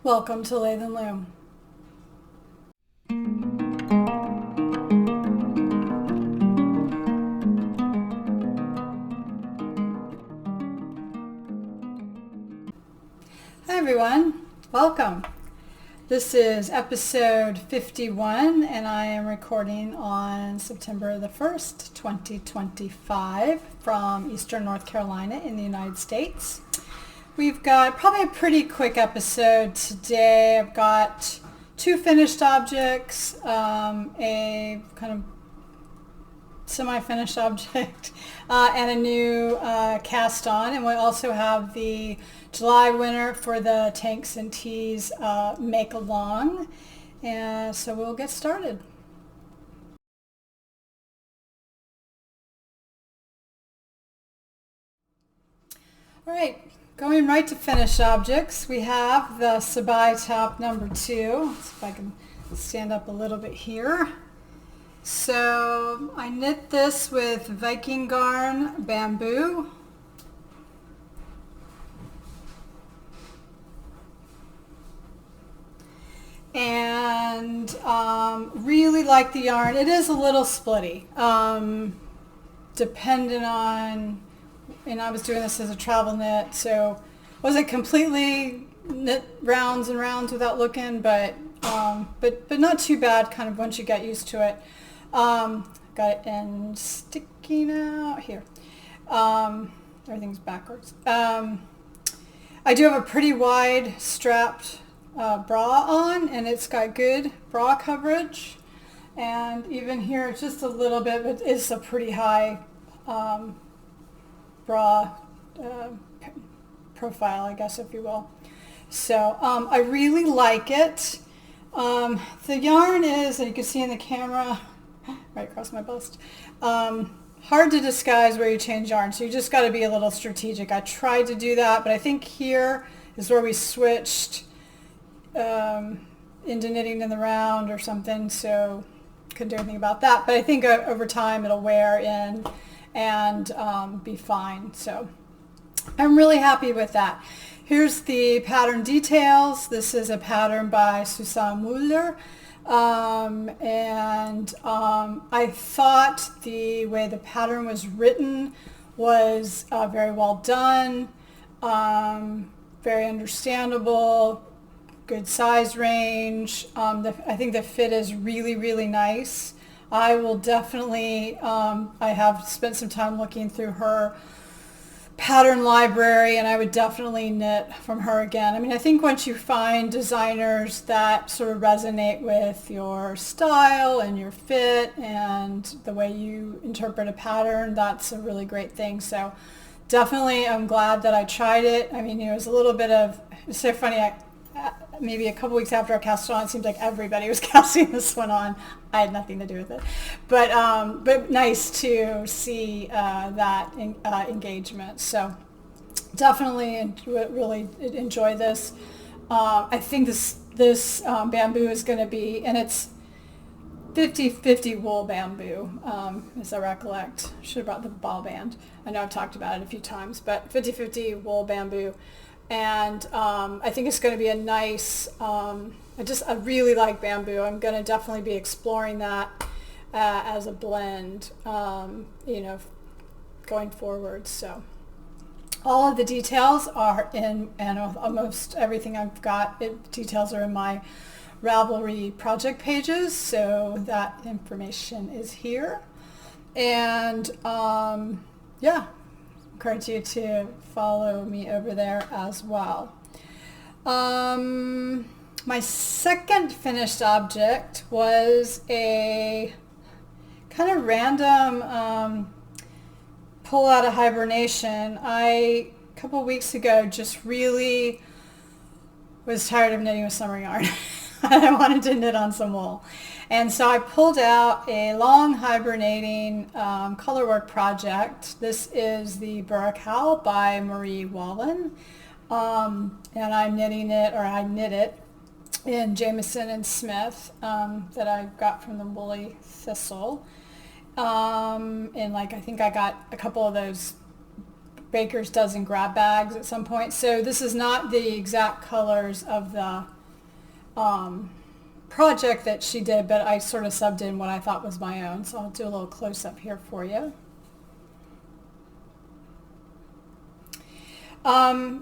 Welcome to Lathe and Loom. Hi everyone, welcome. This is episode 51 and I am recording on September the 1st, 2025 from Eastern North Carolina in the United States. We've got probably a pretty quick episode today. I've got two finished objects, a kind of semi-finished object, and a new cast on. And we also have the July winner for the Tanks and Tees make along. And so we'll get started. All right. Going right to finished objects, we have the Sabai Top No. 2. Let's see if I can stand up a little bit here. So I knit this with Viking Garn bamboo. And really like the yarn. It is a little splitty, dependent on, and I was doing this as a travel knit, so wasn't completely knit rounds and rounds without looking, but not too bad kind of once you get used to it. Got it in sticking out here. Everything's backwards. I do have a pretty wide strapped bra on, and it's got good bra coverage, and even here it's just a little bit, but it's a pretty high bra profile, I guess, if you will. So I really like it. The yarn is, and you can see in the camera right across my bust, hard to disguise where you change yarn, so you just got to be a little strategic. I tried to do that, but I think here is where we switched into knitting in the round or something, so couldn't do anything about that. But I think over time it'll wear in and be fine. So I'm really happy with that. Here's the pattern details. This is a pattern by Susanne Müller. I thought the way the pattern was written was very well done, very understandable, good size range. I think the fit is really, really nice. I will definitely, I have spent some time looking through her pattern library, and I would definitely knit from her again. I mean, I think once you find designers that sort of resonate with your style and your fit and the way you interpret a pattern, that's a really great thing. So definitely I'm glad that I tried it. I mean, it was a little bit of, it's so funny, maybe a couple weeks after I cast it on, it seemed like everybody was casting this one on. I had nothing to do with it, but nice to see that engagement. So definitely really enjoy this. I think this bamboo is going to be, and it's 50-50 wool bamboo, as I recollect. Should have brought the ball band. I know I've talked about it a few times, but 50-50 wool bamboo. And I think it's going to be a nice, I really like bamboo. I'm going to definitely be exploring that as a blend, going forward. So all of the details are in, and almost everything I've got, details are in my Ravelry project pages. So that information is here. And yeah. Encourage you to follow me over there as well. My second finished object was a kind of random pull out of hibernation. A couple weeks ago, just really was tired of knitting with summer yarn. I wanted to knit on some wool. And so I pulled out a long hibernating colorwork project. This is the Burra Cowl by Wallin. And I'm knitting it, or I knit it in Jameson and Smith that I got from the Woolly Thistle. And I think I got a couple of those baker's dozen grab bags at some point. So this is not the exact colors of the project that she did, but I sort of subbed in what I thought was my own. So I'll do a little close-up here for you.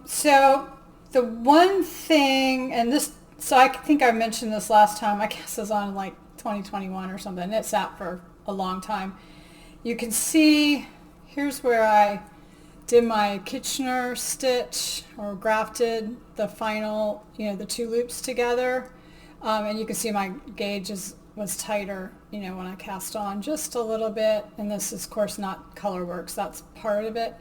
So the one thing, and this, so I think I mentioned this last time, I guess it was on like 2021 or something. It sat for a long time. You can see, here's where I did my Kitchener stitch or grafted the final, the two loops together. And you can see my gauge was tighter, when I cast on just a little bit. And this is, of course, not ColorWorks. That's part of it.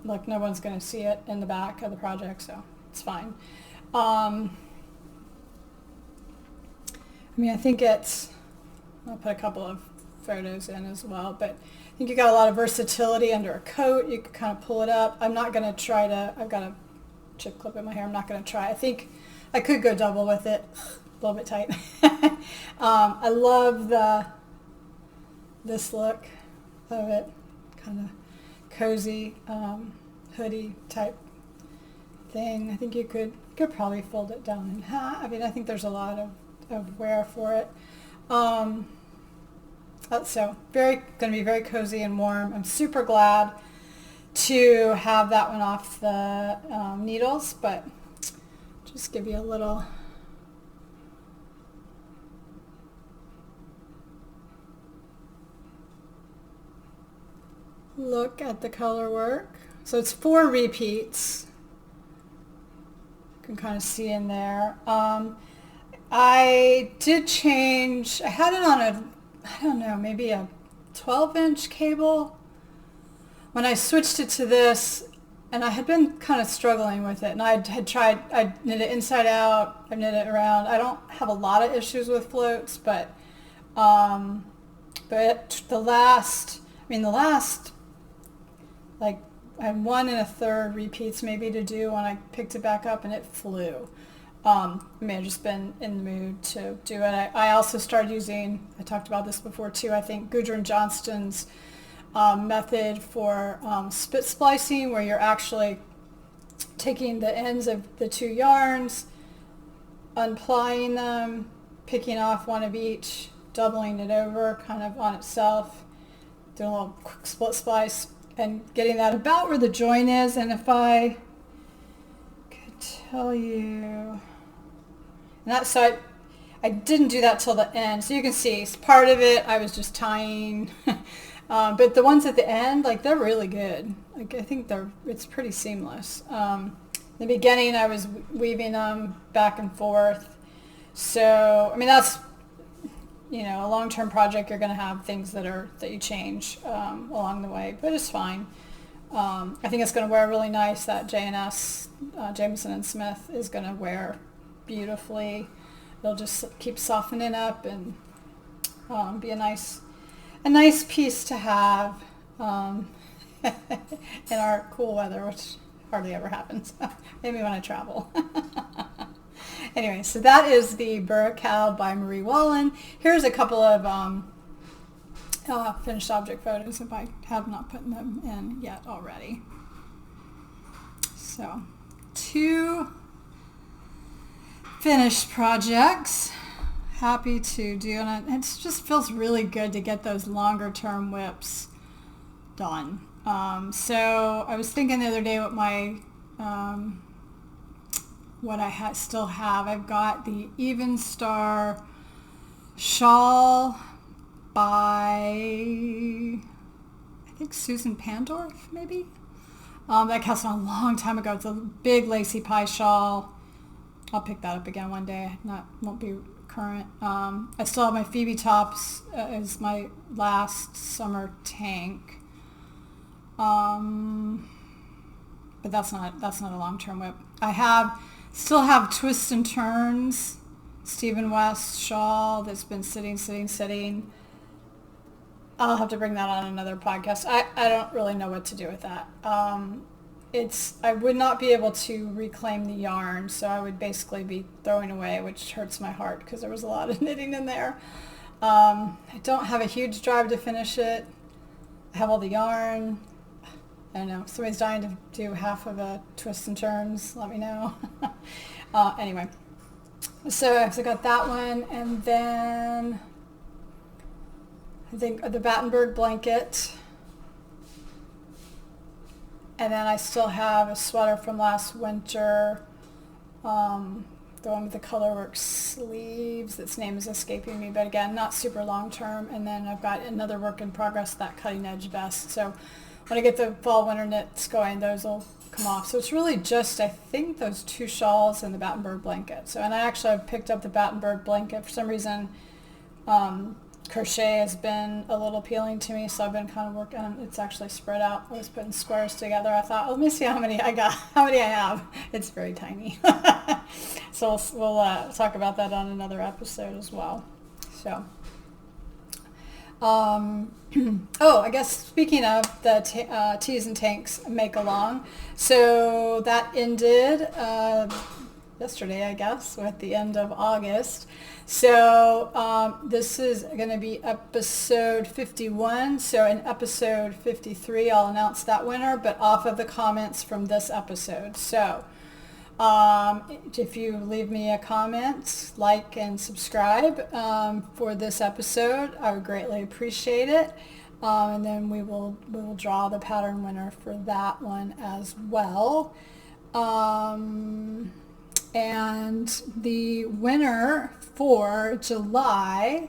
Look, no one's going to see it in the back of the project, so it's fine. I think I'll put a couple of photos in as well, but I think you got a lot of versatility under a coat. You can kind of pull it up. I'm not going to try to, I've got a chip clip in my hair. I'm not going to try. I think I could go double with it, a little bit tight. I love this look of it, kind of cozy hoodie type thing. I think you could probably fold it down in half. I think there's a lot of wear for it. So going to be very cozy and warm. I'm super glad to have that one off the needles, but just give you a little look at the color work. So it's 4 repeats. You can kind of see in there. I did change, I had it on maybe a 12-inch cable. When I switched it to this, and I had been kind of struggling with it, and I knit it inside out, I knit it around. I don't have a lot of issues with floats, but the last, like, I had 1 1/3 repeats maybe to do when I picked it back up, and it flew. I've just been in the mood to do it. I also started using, I talked about this before too, I think Gudrun Johnston's method for spit splicing, where you're actually taking the ends of the 2 yarns, unplying them, picking off one of each, doubling it over kind of on itself, doing a little quick split splice, and getting that about where the join is. And if I could tell you, so I didn't do that till the end. So you can see part of it I was just tying, but the ones at the end, like, they're really good. Like, I think it's pretty seamless. In the beginning I was weaving them back and forth. So that's a long-term project. You're going to have things that you change along the way, but it's fine. I think it's going to wear really nice. That J&S Jameson and Smith is going to wear beautifully. It'll just keep softening up and be a nice piece to have in our cool weather, which hardly ever happens. Maybe when I travel. Anyway, so that is the Burra Cowl by Marie Wallin. Here's a couple of finished object photos if I have not put them in yet already. So 2 finished projects. Happy to do, and it just feels really good to get those longer term whips done. So I was thinking the other day what my what I still have. I've got the Even Star shawl by, I think, Susan Pandorf, maybe. That cast on a long time ago. It's a big lacy pie shawl. I'll pick that up again one day. Won't be current. I still have my Phoebe tops as my last summer tank. But that's not a long-term whip. I still have Twists and Turns Stephen West shawl that's been sitting. I'll have to bring that on another podcast. I don't really know what to do with that. I would not be able to reclaim the yarn, so I would basically be throwing away, which hurts my heart because there was a lot of knitting in there. I don't have a huge drive to finish it. I have all the yarn. I don't know, if somebody's dying to do half of a twist and turns, let me know. Anyway, so I got that one, and then I think the Battenberg blanket. And then I still have a sweater from last winter, the one with the colorwork sleeves. Its name is escaping me, but again, not super long term. And then I've got another work in progress, that cutting edge vest. So when I get the fall winter knits going, those will come off. So it's really just, I think, those two shawls and the Battenberg blanket. So, and I actually picked up the Battenberg blanket. For some reason, crochet has been a little appealing to me, so I've been kind of working on, it's actually spread out. I was putting squares together. I thought, oh, let me see how many I got, how many I have. It's very tiny. So we'll talk about that on another episode as well. So, oh, I guess speaking of the Tees and Tanks make along, so that ended yesterday, I guess, with the end of August. So this is going to be episode 51. So in episode 53, I'll announce that winner, but off of the comments from this episode. So if you leave me a comment, like, and subscribe for this episode, I would greatly appreciate it. And then we will draw the pattern winner for that one as well. And the winner for July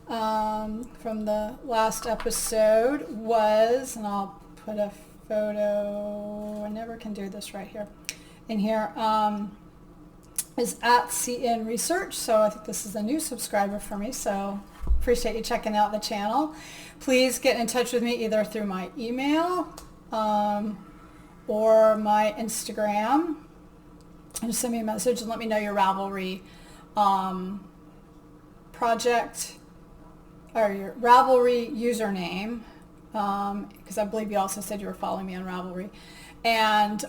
from the last episode was, and I'll put a photo, I never can do this right here, in here, is at CN Research. So I think this is a new subscriber for me, so appreciate you checking out the channel. Please get in touch with me either through my email or my Instagram. Just send me a message and let me know your Ravelry project or your Ravelry username, because I believe you also said you were following me on Ravelry, and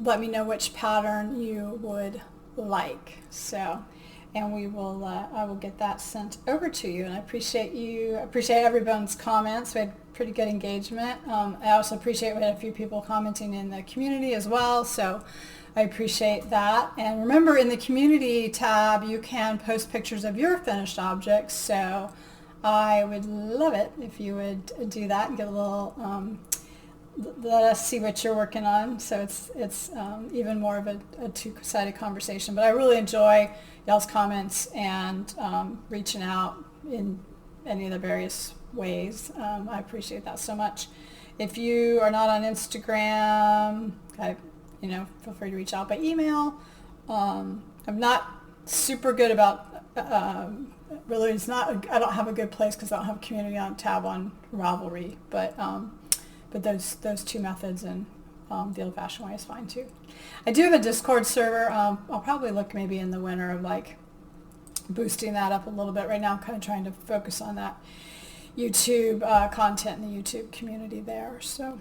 let me know which pattern you would like. So, and we will I will get that sent over to you. And I appreciate everyone's comments. We had pretty good engagement. I also appreciate we had a few people commenting in the community as well. So I appreciate that. And remember, in the community tab, you can post pictures of your finished objects. So I would love it if you would do that and get a little, let us see what you're working on. So it's even more of a two-sided conversation. But I really enjoy y'all's comments and reaching out in any of the various ways. I appreciate that so much. If you are not on Instagram, feel free to reach out by email. I'm not super good about, really it's not, I don't have a good place because I don't have a community on tab on Ravelry, but those two methods and the old-fashioned way is fine too. I do have a Discord server. I'll probably look maybe in the winter of like boosting that up a little bit. Right now I'm kind of trying to focus on that YouTube content in the YouTube community there. So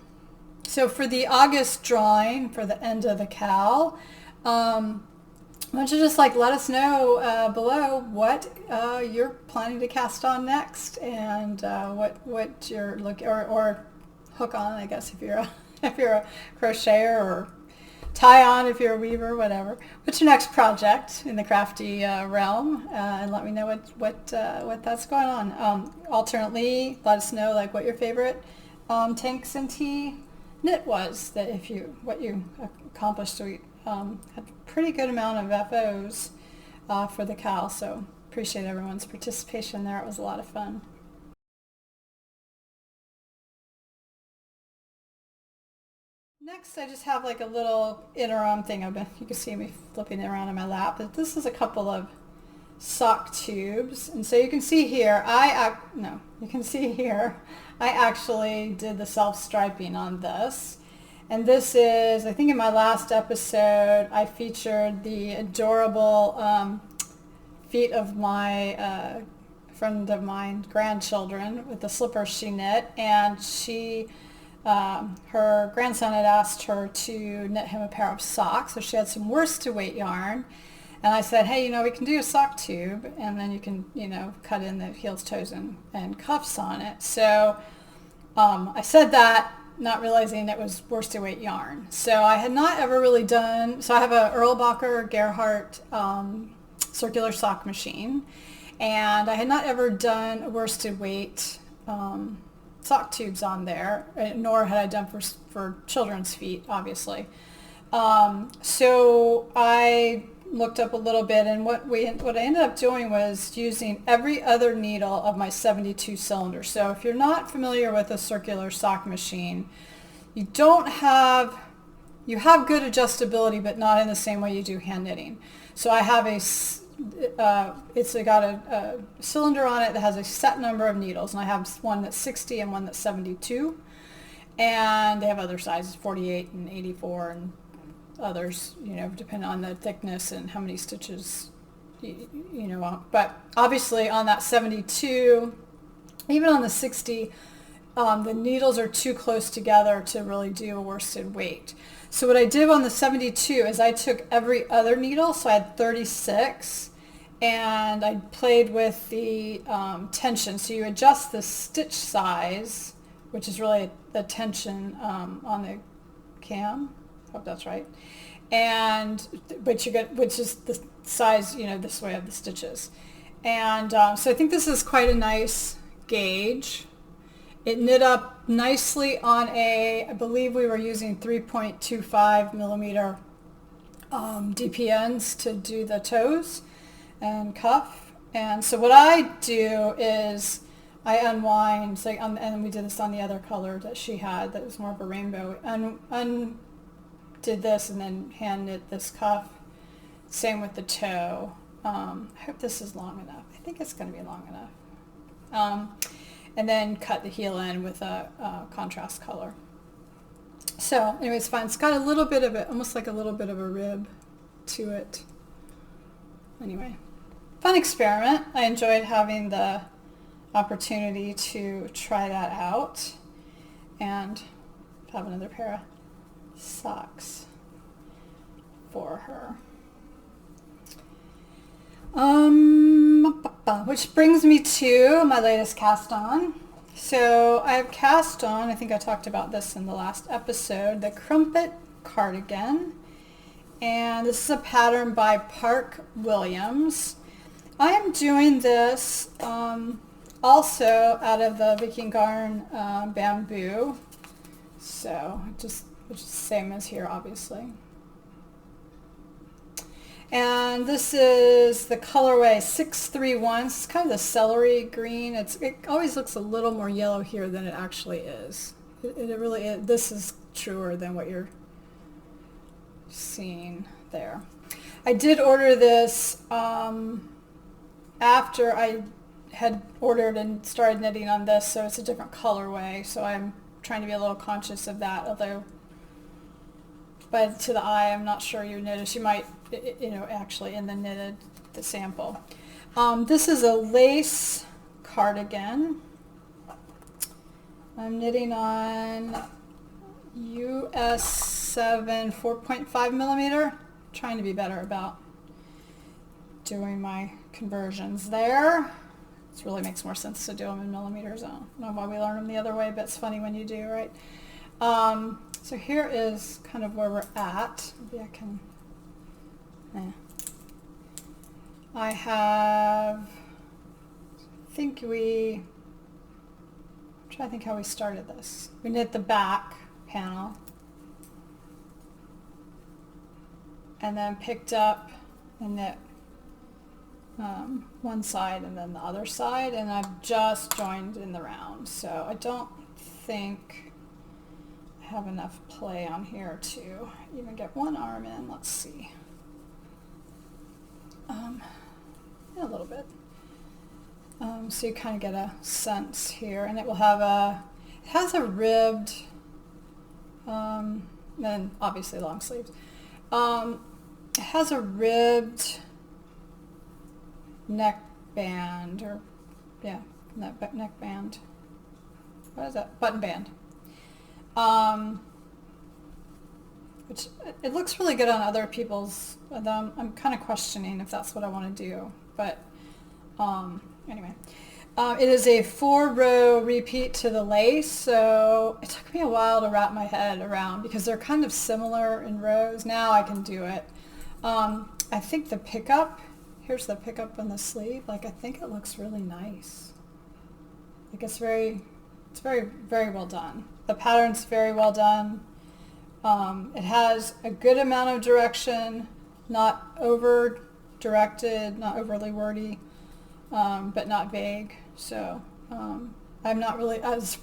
for the August drawing for the end of the cowl, why don't you just let us know below what you're planning to cast on next, and what you're looking or hook on, I guess, if you're a crocheter, or tie on if you're a weaver, whatever. What's your next project in the crafty realm? And let me know what that's going on. Alternately, let us know what your favorite Tanks and Tea knit was, that what you accomplished. So we had a pretty good amount of FOs for the cowl, so appreciate everyone's participation there. It was a lot of fun. Next, I just have a little interim thing. You can see me flipping it around in my lap, but this is a couple of sock tubes, and so you can see here, I actually did the self-striping on this. And this is, I think in my last episode, I featured the adorable feet of my friend of mine, grandchildren, with the slippers she knit. And her grandson had asked her to knit him a pair of socks. So she had some worsted weight yarn. And I said, hey, we can do a sock tube, and then you can, cut in the heels, toes, and cuffs on it. So I said that, not realizing it was worsted weight yarn. So I had not ever really done, so I have a Erlbacher Gerhardt circular sock machine, and I had not ever done a worsted weight sock tubes on there, nor had I done for children's feet, obviously. So I looked up a little bit, and what I ended up doing was using every other needle of my 72 cylinder. So if you're not familiar with a circular sock machine, you have good adjustability, but not in the same way you do hand knitting. So I have it's got a cylinder on it that has a set number of needles, and I have one that's 60 and one that's 72, and they have other sizes, 48 and 84 and others, depending on the thickness and how many stitches, but obviously on that 72, even on the 60, the needles are too close together to really do a worsted weight. So what I did on the 72 is I took every other needle, so I had 36, and I played with the tension. So you adjust the stitch size, which is really the tension on the cam. Hope that's right. But you get, which is the size, this way of the stitches. And so I think this is quite a nice gauge. It knit up nicely on I believe we were using 3.25 millimeter DPNs to do the toes and cuff. And so what I do is I unwind, and we did this on the other color that she had that was more of a rainbow, did this and then hand knit this cuff. Same with the toe. I hope this is long enough. I think it's going to be long enough. And then cut the heel in with a contrast color. So anyway, it's fine. It's got a little bit of it, almost like a little bit of a rib to it. Anyway, fun experiment. I enjoyed having the opportunity to try that out and have another pair of socks for her. Which brings me to my latest cast on. So I have cast on, I think I talked about this in the last episode, the Crumpet Cardigan. And this is a pattern by Park Williams. I am doing this also out of the Viking Garn bamboo. So which is the same as here, obviously. And this is the colorway 631. It's kind of the celery green. It always looks a little more yellow here than it actually is. It really is. This is truer than what you're seeing there. I did order this after I had ordered and started knitting on this, so it's a different colorway. So I'm trying to be a little conscious of that, although but to the eye, I'm not sure you notice. You might, actually in the sample. This is a lace cardigan. I'm knitting on US 7 4.5 millimeter. Trying to be better about doing my conversions there. It really makes more sense to do them in millimeters. I don't know why we learn them the other way, but it's funny when you do, right? So here is kind of where we're at. Maybe I can, I have, I'm trying to think how we started this. We knit the back panel and then picked up and knit one side and then the other side, and I've just joined in the round. So I don't think have enough play on here to even get one arm in. Let's see. A little bit. So you kind of get a sense here, and it will have it has a ribbed, then obviously long sleeves. It has a ribbed neck band, or neck band. What is that? Button band. Which it looks really good on other people's. I'm kind of questioning if that's what I want to do, but anyway. It is a 4-row repeat to the lace, so it took me a while to wrap my head around because they're kind of similar in rows. Now I can do it. I think the pickup, here's the pickup on the sleeve, like I think it looks really nice. Like it's very, very well done. The pattern's very well done. It has a good amount of direction, not over directed, not overly wordy, but not vague. So I'm not really, this is the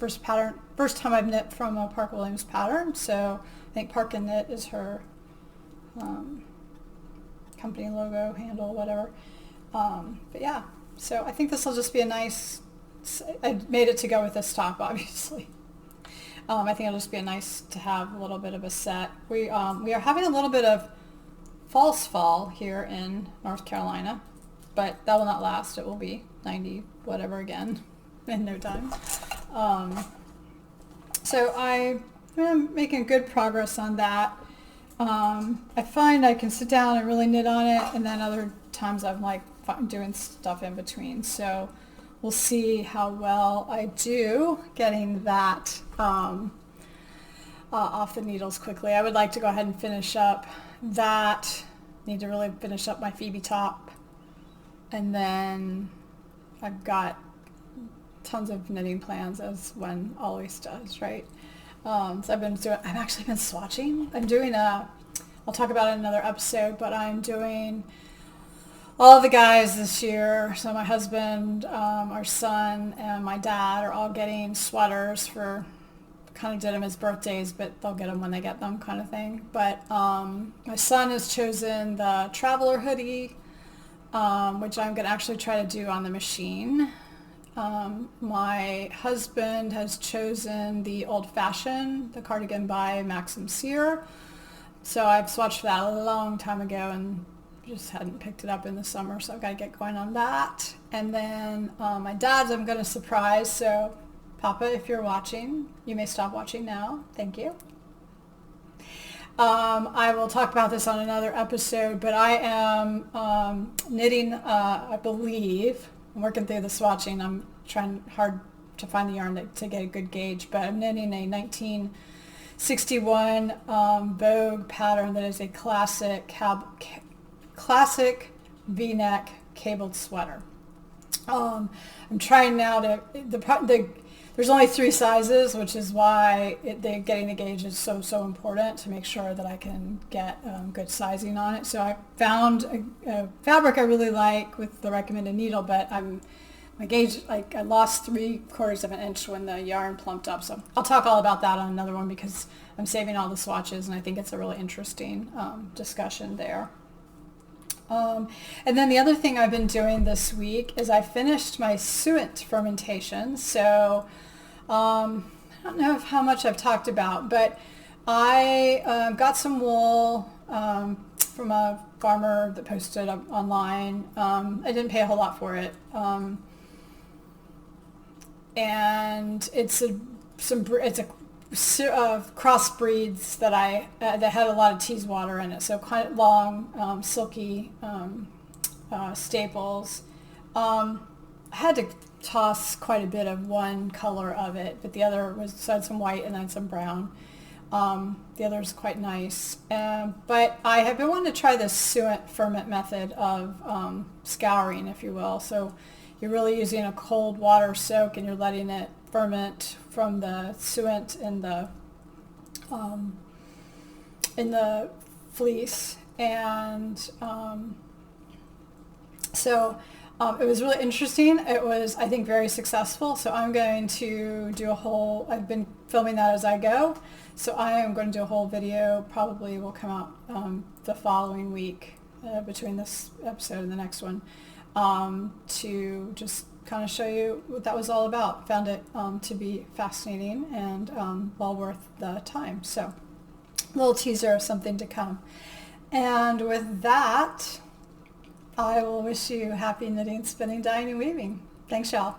first time I've knit from a Park Williams pattern, so I think Park and Knit is her company logo, handle, whatever. But yeah, so I think this will just be a nice, I made it to go with this top, obviously. I think it'll just be nice to have a little bit of a set. We are having a little bit of false fall here in North Carolina, but that will not last. It will be 90 whatever again in no time. So I'm making good progress on that. I find I can sit down and really knit on it, and then other times I'm like doing stuff in between. So we'll see how well I do getting that off the needles quickly. I would like to go ahead and finish up that. Need to really finish up my Phoebe top. And then I've got tons of knitting plans, as one always does, right? So I've actually been swatching. I'll talk about it in another episode, but I'm doing all of the guys this year. So my husband, our son, and my dad are all getting sweaters for, kind of did them as birthdays, but they'll get them when they get them kind of thing. But my son has chosen the traveler hoodie, which I'm going to actually try to do on the machine. My husband has chosen the old-fashioned, the cardigan by Maxim Cher. So I've swatched that a long time ago and just hadn't picked it up in the summer, so I've got to get going on that. And then my dad's I'm going to surprise, so Papa, if you're watching, you may stop watching now. Thank you. I will talk about this on another episode, but I am knitting, I believe, I'm working through the swatching. I'm trying hard to find the yarn to get a good gauge, but I'm knitting a 1961 Vogue pattern that is a classic V-neck cabled sweater. I'm trying now to, there's only 3 sizes, which is why getting the gauge is so important to make sure that I can get good sizing on it. So I found a fabric I really like with the recommended needle, but my gauge, like I lost 3/4 of an inch when the yarn plumped up. So I'll talk all about that on another one because I'm saving all the swatches and I think it's a really interesting discussion there. And then the other thing I've been doing this week is I finished my Suint fermentation. So I don't know how much I've talked about, but I got some wool from a farmer that posted up online. I didn't pay a whole lot for it. And it's a crossbreeds that that had a lot of Teeswater in it, so kind of long, silky staples. I had to toss quite a bit of one color of it, but the other had some white and then some brown. The other is quite nice. But I have been wanting to try this Suint Ferment method of scouring, if you will. So you're really using a cold water soak and you're letting it ferment from the suint in the fleece. And so it was really interesting. It was, I think, very successful. So I'm going to do I've been filming that as I go. So I am going to do a whole video, probably will come out the following week between this episode and the next one, to just kind of show you what that was all about. Found it to be fascinating and well worth the time. So a little teaser of something to come. And with that, I will wish you happy knitting, spinning, dyeing, and weaving. Thanks, y'all.